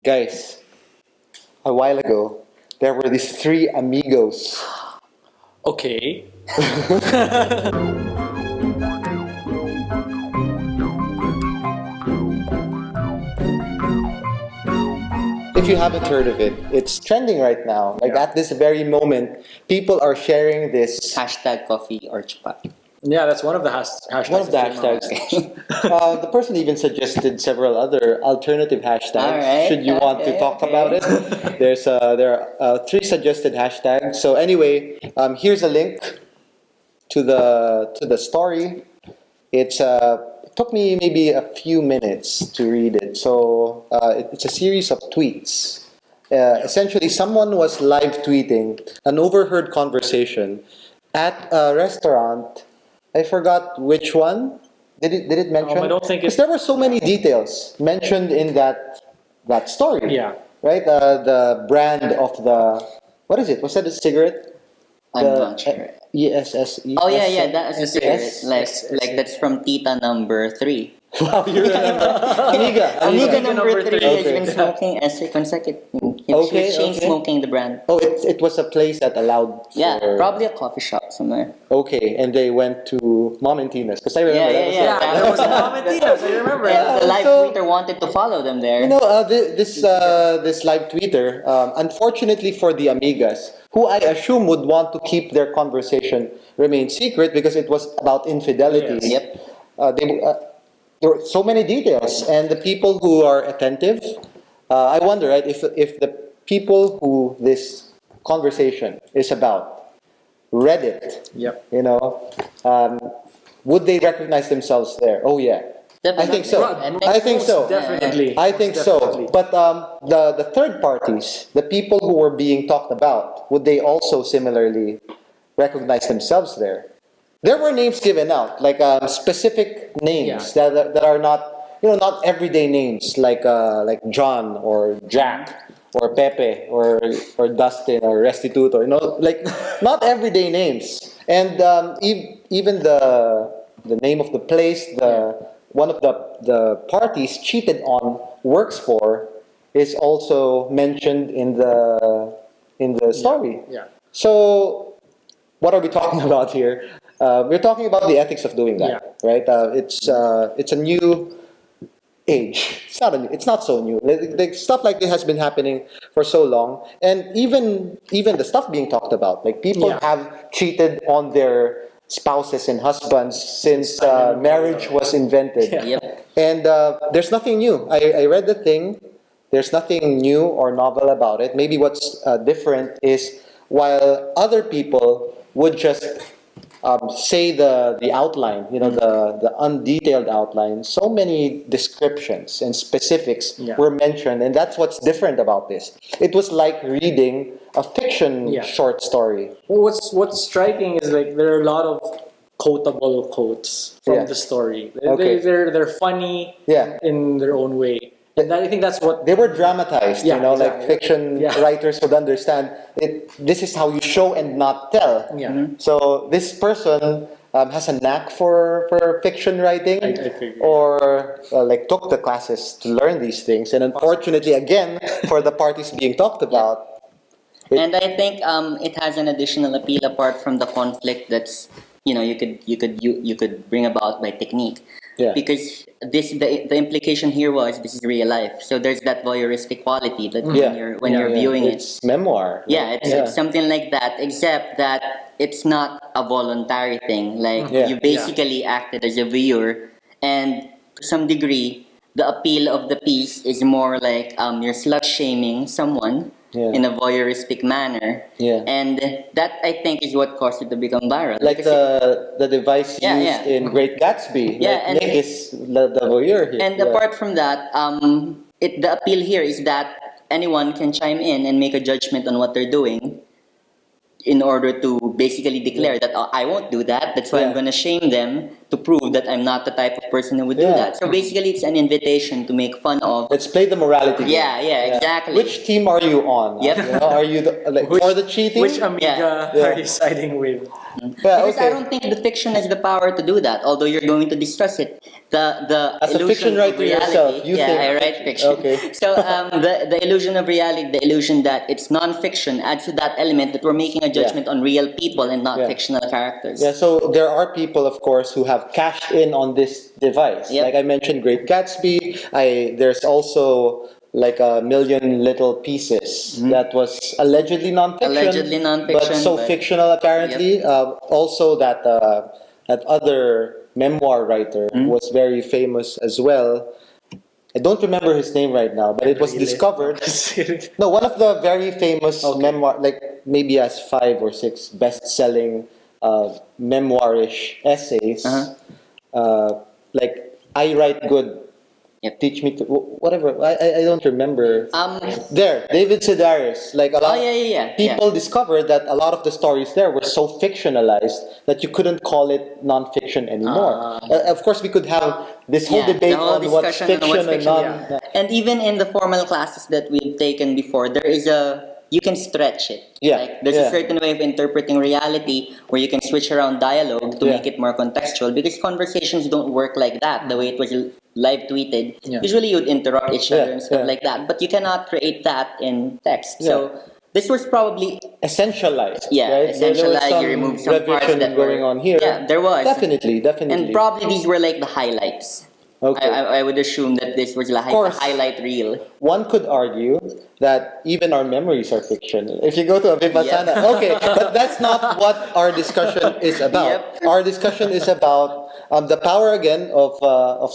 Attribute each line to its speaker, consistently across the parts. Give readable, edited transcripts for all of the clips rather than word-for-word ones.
Speaker 1: Guys, a while ago, there were these three amigos.
Speaker 2: Okay.
Speaker 1: If you haven't heard of it, it's trending right now. Like at this very moment, people are sharing this.
Speaker 3: Hashtag coffee or chupa.
Speaker 2: Yeah, that's one of the hashtags.
Speaker 1: One of the
Speaker 2: that came out.
Speaker 1: hashtags. The person even suggested several other alternative hashtags.
Speaker 3: Alright,
Speaker 1: Should you want to
Speaker 3: okay,
Speaker 1: talk
Speaker 3: okay.
Speaker 1: about it, there are three suggested hashtags. So anyway, here's a link to the story. It took me maybe a few minutes to read it. So it's a series of tweets. Essentially, someone was live tweeting an overheard conversation at a restaurant. I forgot which one. Did it mention?
Speaker 2: I don't think
Speaker 1: because there were so many details mentioned in that story.
Speaker 2: Yeah.
Speaker 1: Right. The brand of the, what is it? Was that a cigarette?
Speaker 3: I'm not sure.
Speaker 1: ESSE.
Speaker 3: Oh yeah, that is a cigarette.
Speaker 1: Yes.
Speaker 3: Like that's from Tita number 3.
Speaker 1: Wow, you remember? Amiga.
Speaker 3: Amiga number 3 has
Speaker 1: Okay.
Speaker 3: been smoking as a consecutive.
Speaker 1: Okay,
Speaker 3: She's chain
Speaker 1: okay.
Speaker 3: smoking the brand.
Speaker 1: Oh, it was a place that allowed.
Speaker 3: Yeah,
Speaker 1: for-
Speaker 3: probably a coffee shop somewhere.
Speaker 1: Okay, and they went to Mom and Tina's because I remember that was
Speaker 3: Yeah.
Speaker 2: There was a comment here, so I remember.
Speaker 3: And the live
Speaker 1: So-
Speaker 3: tweeter wanted to follow them there.
Speaker 1: You know, this live tweeter, unfortunately for the Amigas, who I assume would want to keep their conversation remain secret because it was about infidelity.
Speaker 2: Yes.
Speaker 3: Yep.
Speaker 1: There were so many details, and the people who are attentive, I wonder, right, if the people who this conversation is about read it,
Speaker 2: Yep.
Speaker 1: you know, would they recognize themselves there? Oh yeah. I think so. I think so.
Speaker 2: Definitely.
Speaker 1: I think so.
Speaker 2: Definitely.
Speaker 1: But the third parties, the people who were being talked about, would they also similarly recognize themselves there? There were names given out, like specific names that are not, not everyday names, like John or Jack or Pepe or Dustin or Restituto, like not everyday names. And even the name of the place, one of the parties cheated on works for is also mentioned in the story.
Speaker 2: Yeah.
Speaker 1: So what are we talking about here? We're talking about the ethics of doing that, right? It's a new age. It's not so new. Like stuff like this has been happening for so long, and even the stuff being talked about, like people have cheated on their spouses and husbands since marriage was invented.
Speaker 3: Yep.
Speaker 1: And there's nothing new. I read the thing. There's nothing new or novel about it. Maybe what's different is while other people would just say the outline, the undetailed outline, so many descriptions and specifics were mentioned, and that's what's different about this. It was like reading a fiction short story.
Speaker 2: Well, what's striking is like there are a lot of quotable quotes from the story.
Speaker 1: Okay.
Speaker 2: They're funny in their own way. And I think that's what
Speaker 1: They were dramatized,
Speaker 2: Yeah,
Speaker 1: like
Speaker 2: exactly.
Speaker 1: fiction writers would understand. This is how you show and not tell.
Speaker 2: Yeah.
Speaker 1: So this person has a knack for fiction writing,
Speaker 2: I figured.
Speaker 1: or like took the classes to learn these things. And unfortunately, again, for the parties being talked about,
Speaker 3: And I think it has an additional appeal apart from the conflict that's you could bring about by technique.
Speaker 1: Yeah.
Speaker 3: Because the implication here was this is real life. So there's that voyeuristic quality that when you're viewing it.
Speaker 1: it's memoir.
Speaker 3: Yeah, it's something like that, except that it's not a voluntary thing. Like you basically acted as a viewer, and to some degree, the appeal of the piece is more like you're slut shaming someone in a voyeuristic manner.
Speaker 1: Yeah.
Speaker 3: And that I think is what caused it to become viral.
Speaker 1: Like
Speaker 3: Because
Speaker 1: the device
Speaker 3: Yeah,
Speaker 1: used
Speaker 3: yeah.
Speaker 1: in Great Gatsby.
Speaker 3: Yeah,
Speaker 1: Like
Speaker 3: and-
Speaker 1: Nick is the voyeur here.
Speaker 3: And apart from that, the appeal here is that anyone can chime in and make a judgment on what they're doing in order to basically declare that I won't do that. That's why I'm going to shame them to prove that I'm not the type of person who would do
Speaker 1: Yeah.
Speaker 3: that. So basically, it's an invitation to make fun of.
Speaker 1: Let's play the morality game.
Speaker 3: Yeah, exactly.
Speaker 1: Which team are you on?
Speaker 3: Yep.
Speaker 1: You know, are you for the cheating?
Speaker 2: Which Amiga
Speaker 3: Yeah.
Speaker 2: are you siding with?
Speaker 1: Yeah,
Speaker 3: Because
Speaker 1: okay.
Speaker 3: I don't think the fiction has the power to do that. Although you're going to discuss it, the
Speaker 1: As a
Speaker 3: illusion
Speaker 1: fiction
Speaker 3: of
Speaker 1: writer
Speaker 3: reality.
Speaker 1: yourself, you
Speaker 3: yeah,
Speaker 1: think-
Speaker 3: I write fiction.
Speaker 1: Okay.
Speaker 3: So the illusion of reality, the illusion that it's non-fiction, adds to that element that we're making a judgment on real people and not
Speaker 1: Yeah.
Speaker 3: fictional characters.
Speaker 1: Yeah, so there are people, of course, who have cashed in on this device.
Speaker 3: Yep.
Speaker 1: Like I mentioned, Great Gatsby. There's also like a million little pieces that was allegedly non-fiction,
Speaker 3: Allegedly non-fiction,
Speaker 1: but so
Speaker 3: but-
Speaker 1: fictional apparently. Also, that other memoir writer was very famous as well. I don't remember his name right now, but it was discovered. No, one of the very famous memoir, like maybe has 5 or 6 best-selling memoirish essays. Like I write good.
Speaker 3: Yep.
Speaker 1: Teach me to whatever. I don't remember. There, David Sedaris. Like a lot.
Speaker 3: yeah.
Speaker 1: People discovered that a lot of the stories there were so fictionalized that you couldn't call it non-fiction anymore. Of course, we could have this whole
Speaker 3: Yeah,
Speaker 1: debate
Speaker 3: the whole
Speaker 1: on what's
Speaker 3: discussion
Speaker 1: fiction,
Speaker 3: on what's
Speaker 1: and
Speaker 3: fiction,
Speaker 1: non.
Speaker 3: And even in the formal classes that we've taken before, there is you can stretch it.
Speaker 1: Yeah,
Speaker 3: Like, there's
Speaker 1: yeah.
Speaker 3: a certain way of interpreting reality where you can switch around dialogue to
Speaker 1: Yeah.
Speaker 3: make it more contextual, because conversations don't work like that, the way it was live tweeted.
Speaker 2: Yeah.
Speaker 3: Usually you'd interrupt each other
Speaker 1: Yeah,
Speaker 3: and stuff
Speaker 1: yeah.
Speaker 3: like that, but you cannot create that in text.
Speaker 1: Yeah.
Speaker 3: So this was probably
Speaker 1: Essentialized.
Speaker 3: Yeah,
Speaker 1: right? There was
Speaker 3: essentialized, you
Speaker 1: some
Speaker 3: remove some parts
Speaker 1: revision
Speaker 3: that
Speaker 1: going
Speaker 3: were-
Speaker 1: on here.
Speaker 3: Yeah, there was.
Speaker 1: Definitely.
Speaker 3: and probably these were like the highlights.
Speaker 1: Okay.
Speaker 3: I would assume that this was like a
Speaker 1: course.
Speaker 3: highlight reel.
Speaker 1: One could argue that even our memories are fiction. If you go to Vipassana, okay, but that's not what our discussion is about.
Speaker 3: Yep.
Speaker 1: Our discussion is about the power again of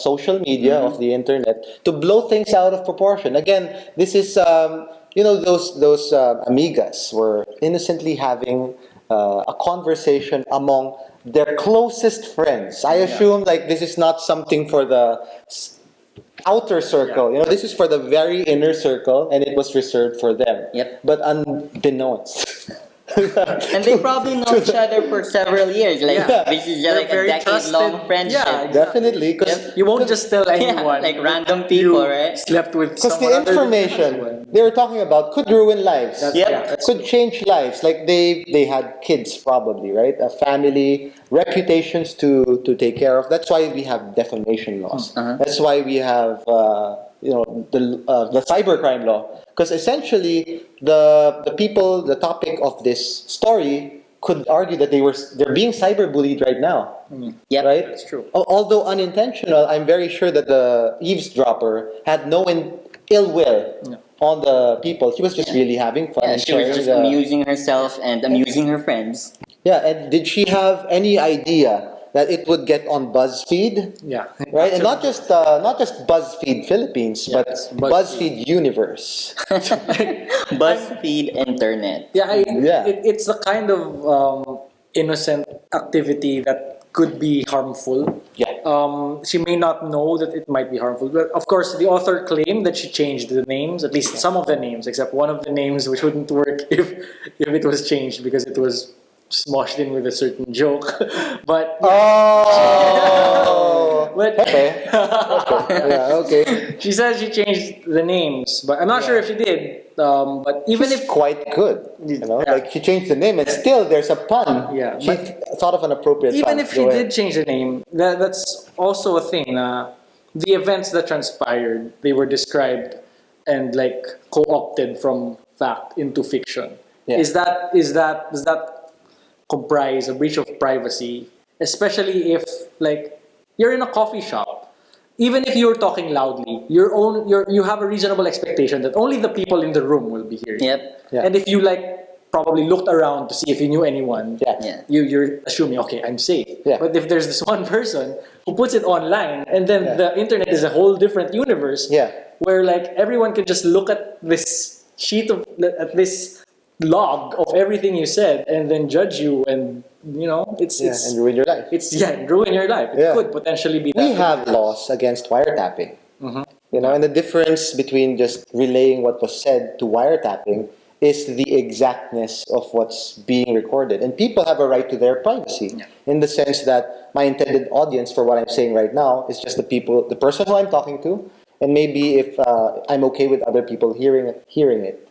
Speaker 1: social media, of the internet, to blow things out of proportion. Again, this is those amigas were innocently having a conversation among their closest friends. I assume like this is not something for the outer circle. This is for the very inner circle, and it was reserved for them.
Speaker 3: Yep.
Speaker 1: But unbeknownst.
Speaker 3: And they probably know each other for several years. Like
Speaker 2: Yeah.
Speaker 3: this is
Speaker 2: They're
Speaker 3: like a
Speaker 2: very
Speaker 3: decade-long
Speaker 2: trusted.
Speaker 3: friendship.
Speaker 2: Yeah,
Speaker 1: Definitely, because
Speaker 2: You won't just tell anyone.
Speaker 3: like random people,
Speaker 2: you
Speaker 3: right?
Speaker 2: Slept with
Speaker 1: because
Speaker 2: someone
Speaker 1: the
Speaker 2: other than
Speaker 1: information
Speaker 2: anyone.
Speaker 1: they were talking about could ruin lives.
Speaker 2: That's-
Speaker 3: Yep.
Speaker 2: yeah, that's
Speaker 1: Could change lives. Like they had kids probably, right? A family, reputations to take care of. That's why we have defamation laws. That's why we have the cybercrime law. Because essentially the people, the topic of this story could argue that they're being cyberbullied right now.
Speaker 3: Yep.
Speaker 1: Right?
Speaker 2: That's true.
Speaker 1: Although unintentional, I'm very sure that the eavesdropper had no ill will on the people. She was just really having fun.
Speaker 3: Yeah,
Speaker 1: and
Speaker 3: she was
Speaker 1: sharing
Speaker 3: just
Speaker 1: the-
Speaker 3: amusing herself and amusing her friends.
Speaker 1: Yeah, and did she have any idea that it would get on BuzzFeed?
Speaker 2: Yeah.
Speaker 1: Right, and not just BuzzFeed Philippines, but
Speaker 2: Yes,
Speaker 1: BuzzFeed Universe.
Speaker 3: BuzzFeed internet.
Speaker 2: Yeah,
Speaker 1: Yeah.
Speaker 2: it's the kind of innocent activity that could be harmful.
Speaker 1: Yeah.
Speaker 2: She may not know that it might be harmful, but of course, the author claimed that she changed the names, at least some of the names, except one of the names, which wouldn't work if it was changed because it was smoshed in with a certain joke. But
Speaker 1: Oh.
Speaker 2: but
Speaker 1: Okay. Yeah. Okay.
Speaker 2: she says she changed the names, but I'm not sure if she did. But even
Speaker 1: She's
Speaker 2: if
Speaker 1: quite good,
Speaker 2: Yeah.
Speaker 1: like she changed the name, and still there's a pun.
Speaker 2: Yeah,
Speaker 1: She
Speaker 2: but
Speaker 1: thought of an appropriate pun.
Speaker 2: even if she
Speaker 1: Go ahead.
Speaker 2: did change the name, that's also a thing. The events that transpired, they were described and like co-opted from fact into fiction.
Speaker 1: Yeah.
Speaker 2: Does that comprise a breach of privacy? Especially if like you're in a coffee shop. Even if you're talking loudly, you have a reasonable expectation that only the people in the room will be hearing.
Speaker 3: Yep.
Speaker 1: Yeah.
Speaker 2: And if you like probably looked around to see if you knew anyone,
Speaker 1: Yeah.
Speaker 2: you're assuming, okay, I'm safe.
Speaker 1: Yeah.
Speaker 2: But if there's this one person who puts it online, and then
Speaker 1: Yeah.
Speaker 2: the internet is a whole different universe,
Speaker 1: Yeah.
Speaker 2: where like everyone can just look at this at this log of everything you said, and then judge you, and it's
Speaker 1: And ruin your life.
Speaker 2: ruin your life. It
Speaker 1: Yeah.
Speaker 2: could potentially be that.
Speaker 1: We have laws against wiretapping.
Speaker 2: Mm-hmm.
Speaker 1: And the difference between just relaying what was said to wiretapping is the exactness of what's being recorded. And people have a right to their privacy in the sense that my intended audience for what I'm saying right now is just the person who I'm talking to, and maybe if I'm okay with other people hearing it.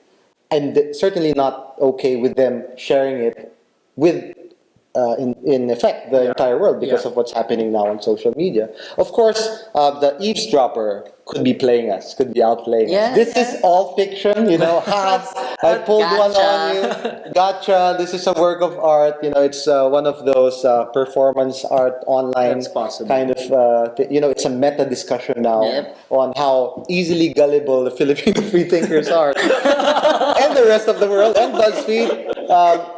Speaker 1: I'm certainly not okay with them sharing it with in effect the entire world because of what's happening now on social media. Of course, the eavesdropper could be playing us, could be outplaying us. This is all fiction, I pulled one on you. Gotcha. This is a work of art. It's one of those performance art online
Speaker 2: That's possible.
Speaker 1: kind of. It's a meta discussion now on how easily gullible the Filipino freethinkers are, and the rest of the world, and BuzzFeed.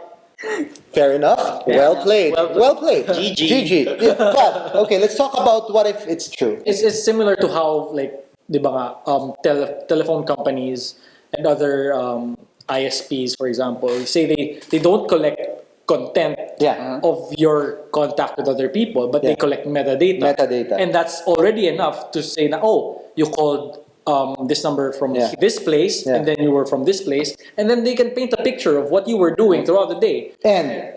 Speaker 1: Fair enough. Well played. Well played. GG. Yeah, but okay, let's talk about what if it's true.
Speaker 2: It's similar to how, like, di ba nga, telephone companies and other ISPs, for example, say they don't collect content of your contact with other people, but they collect metadata. And that's already enough to say that, you called this number from this place, and then you were from this place, and then they can paint a picture of what you were doing throughout the day.
Speaker 1: And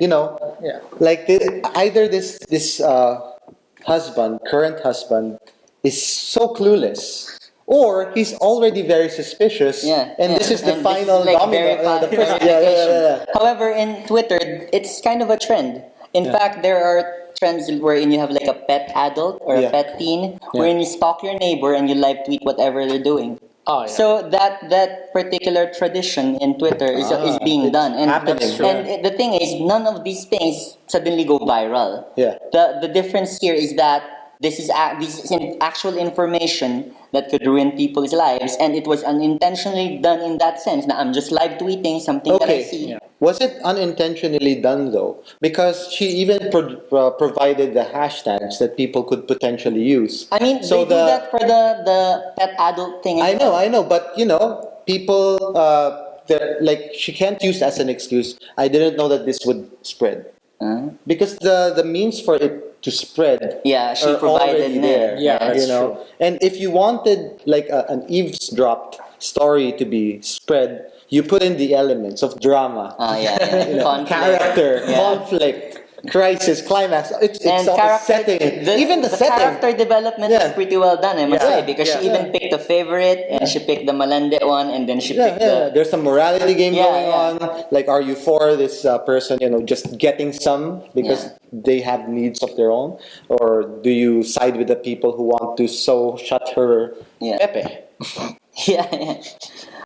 Speaker 1: like either this current husband, is so clueless, or he's already very suspicious. This is the final domino.
Speaker 3: However, in Twitter, it's kind of a trend. In fact, there are trends wherein you have like a pet adult or a pet teen, wherein you stalk your neighbor and you live tweet whatever they're doing. So that particular tradition in Twitter is being done, and the thing is, none of these things suddenly go viral. The difference here is that this is actual information that could ruin people's lives, and it was unintentionally done in that sense. Now I'm just live tweeting something that I see.
Speaker 1: Was it unintentionally done though? Because she even provided the hashtags that people could potentially use.
Speaker 3: I mean, so they do that for the pet adult thing.
Speaker 1: I know, but people, she can't use as an excuse, I didn't know that this would spread. Because the means for it to spread
Speaker 3: she provided
Speaker 1: there.
Speaker 2: That's true.
Speaker 1: And if you wanted like an eavesdropped story to be spread, you put in the elements of drama, character, conflict, crisis, climax. It's all setting. Even the setting.
Speaker 3: Character development is pretty well done, I must say, because she even picked a favorite, and she picked the Malande one, and then she picked the...
Speaker 1: There's some morality game going on. Like, are you for this person, just getting some because they have needs of their own, or do you side with the people who want to shut her pepe?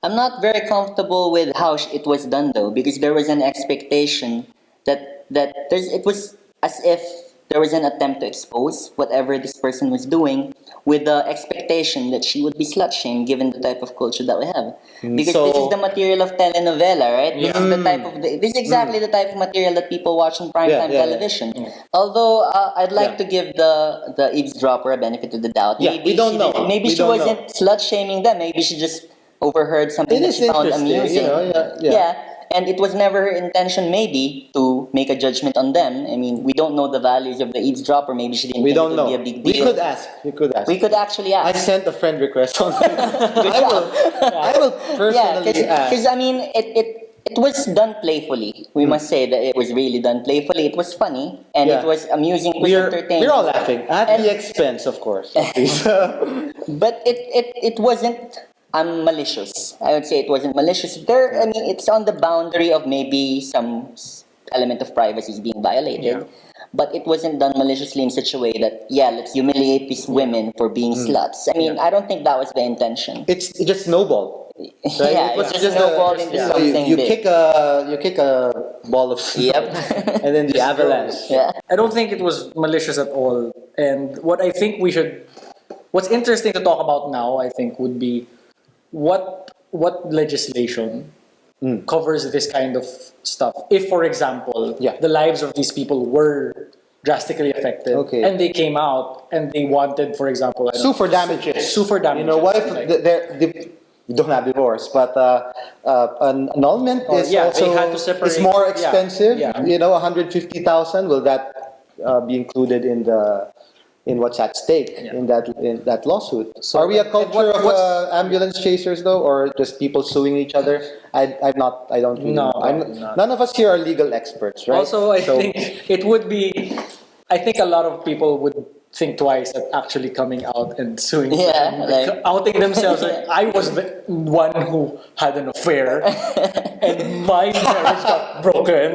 Speaker 3: I'm not very comfortable with how it was done though, because there was an expectation that it was as if there was an attempt to expose whatever this person was doing, with the expectation that she would be slut shamed given the type of culture that we have. Because this is the material of telenovela, right? This is the type of this is exactly the type of material that people watch on primetime television. Although I'd like to give the eavesdropper a benefit of the doubt. Maybe
Speaker 1: we don't know.
Speaker 3: Maybe she wasn't slut shaming them. Maybe she just overheard something that she found amusing. And it was never her intention, maybe, to make a judgment on them. I mean, we don't know the values of the eavesdropper. Maybe she didn't think it would be a big deal.
Speaker 1: We could ask.
Speaker 3: We could actually ask.
Speaker 1: I sent a friend request on I will personally ask.
Speaker 3: Because, I mean, it was done playfully. We must say that it was really done playfully. It was funny, and it was amusing. It was entertaining.
Speaker 1: We're all laughing. At the expense, of course.
Speaker 3: But it wasn't... malicious. I would say it wasn't malicious. I mean, it's on the boundary of maybe some element of privacy is being violated. But it wasn't done maliciously in such a way that, let's humiliate these women for being sluts. I mean, I don't think that was the intention.
Speaker 1: It just snowballed. Right?
Speaker 3: It just snowballed into something
Speaker 1: you
Speaker 3: big.
Speaker 1: kick a ball of snow, and then the avalanche.
Speaker 2: I don't think it was malicious at all. And what's interesting to talk about now, I think, would be what legislation covers this kind of stuff. If, for example, the lives of these people were drastically affected, and they came out and they wanted, for example,
Speaker 1: sue for damages. What if they don't have divorce, but an annulment is also
Speaker 2: they had to separate.
Speaker 1: Is more expensive. 150,000. Will that be included in in what's at stake in that lawsuit.
Speaker 2: So,
Speaker 1: Are we a
Speaker 2: and
Speaker 1: culture of
Speaker 2: what's-
Speaker 1: ambulance chasers though, or just people suing each other? I'm not. I don't really
Speaker 2: No,
Speaker 1: know.
Speaker 2: no.
Speaker 1: None of us here are legal experts, right?
Speaker 2: Also, I
Speaker 1: So-
Speaker 2: think it would be. I think a lot of people would think twice at actually coming out and suing.
Speaker 3: Yeah,
Speaker 2: someone,
Speaker 3: like-
Speaker 2: outing themselves. Like, I was the one who had an affair, and my marriage got broken.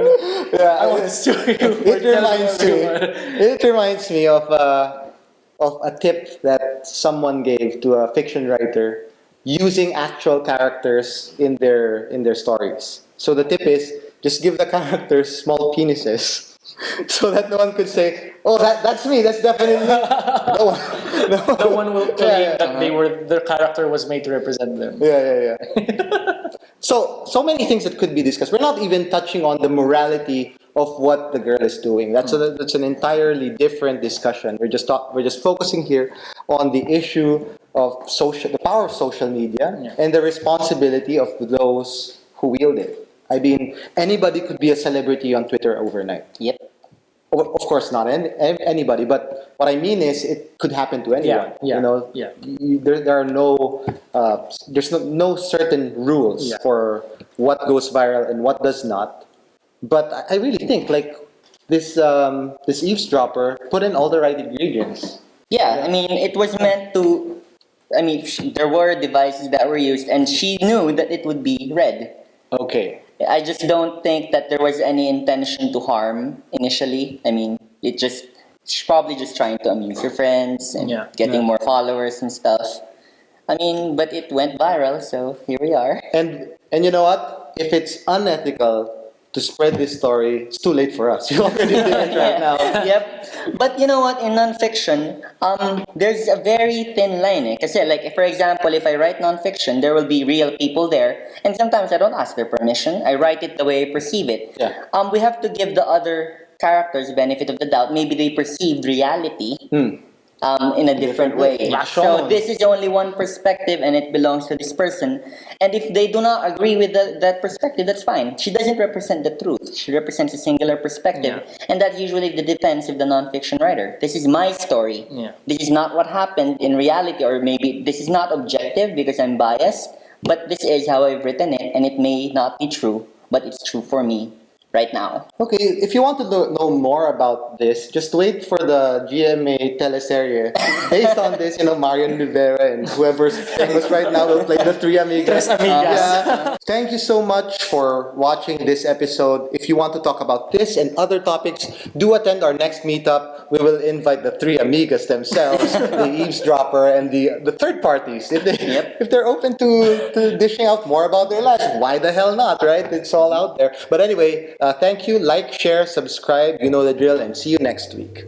Speaker 1: Yeah,
Speaker 2: I want to sue you. For
Speaker 1: It reminds me.
Speaker 2: telling everyone.
Speaker 1: It reminds me of a tip that someone gave to a fiction writer using actual characters in their stories. So the tip is just give the characters small penises. So that no one could say, "Oh, that's me. That's definitely me." No one,
Speaker 2: No one will claim
Speaker 1: Yeah,
Speaker 2: that their character was made to represent them.
Speaker 1: yeah. So many things that could be discussed. We're not even touching on the morality of what the girl is doing. That's an entirely different discussion. We're just focusing here on the issue of the power of social media and the responsibility of those who wield it. I mean, anybody could be a celebrity on Twitter overnight.
Speaker 3: Yep.
Speaker 1: Of course, not anybody, but what I mean is it could happen to anyone.
Speaker 2: Yeah,
Speaker 1: You know,
Speaker 2: yeah.
Speaker 1: there are there's no certain rules
Speaker 2: Yeah.
Speaker 1: for what goes viral and what does not. But I really think like this eavesdropper put in all the right ingredients.
Speaker 3: Yeah, I mean, it was meant to. I mean, there were devices that were used, and she knew that it would be read.
Speaker 1: Okay.
Speaker 3: I just don't think that there was any intention to harm initially. I mean, she's probably just trying to amuse her friends and getting more followers and stuff. I mean, but it went viral, so here we are.
Speaker 1: And you know what? If it's unethical to spread this story, it's too late for us. We already did it right now.
Speaker 3: Yep. But you know what? In nonfiction, there's a very thin line. Kasi like, for example, if I write nonfiction, there will be real people there, and sometimes I don't ask their permission. I write it the way I perceive it.
Speaker 1: Yeah.
Speaker 3: We have to give the other characters benefit of the doubt. Maybe they perceived reality in a different way.
Speaker 1: Rational.
Speaker 3: So this is only one perspective, and it belongs to this person. And if they do not agree with that perspective, that's fine. She doesn't represent the truth. She represents a singular perspective, and that's usually the defense of the nonfiction writer. This is my story.
Speaker 2: Yeah.
Speaker 3: This is not what happened in reality, or maybe this is not objective because I'm biased. But this is how I've written it, and it may not be true, but it's true for me right now.
Speaker 1: Okay, if you want to know more about this, just wait for the GMA teleserie. Based on this, Marion Rivera and whoever's famous right now will play the three Amigas.
Speaker 2: Tres Amigas.
Speaker 1: Yeah. Thank you so much for watching this episode. If you want to talk about this and other topics, do attend our next meetup. We will invite the three Amigas themselves, the eavesdropper, and the third parties. If they're open to dishing out more about their lives, why the hell not, right? It's all out there. But anyway, thank you. Like, share, subscribe. You know the drill, and see you next week.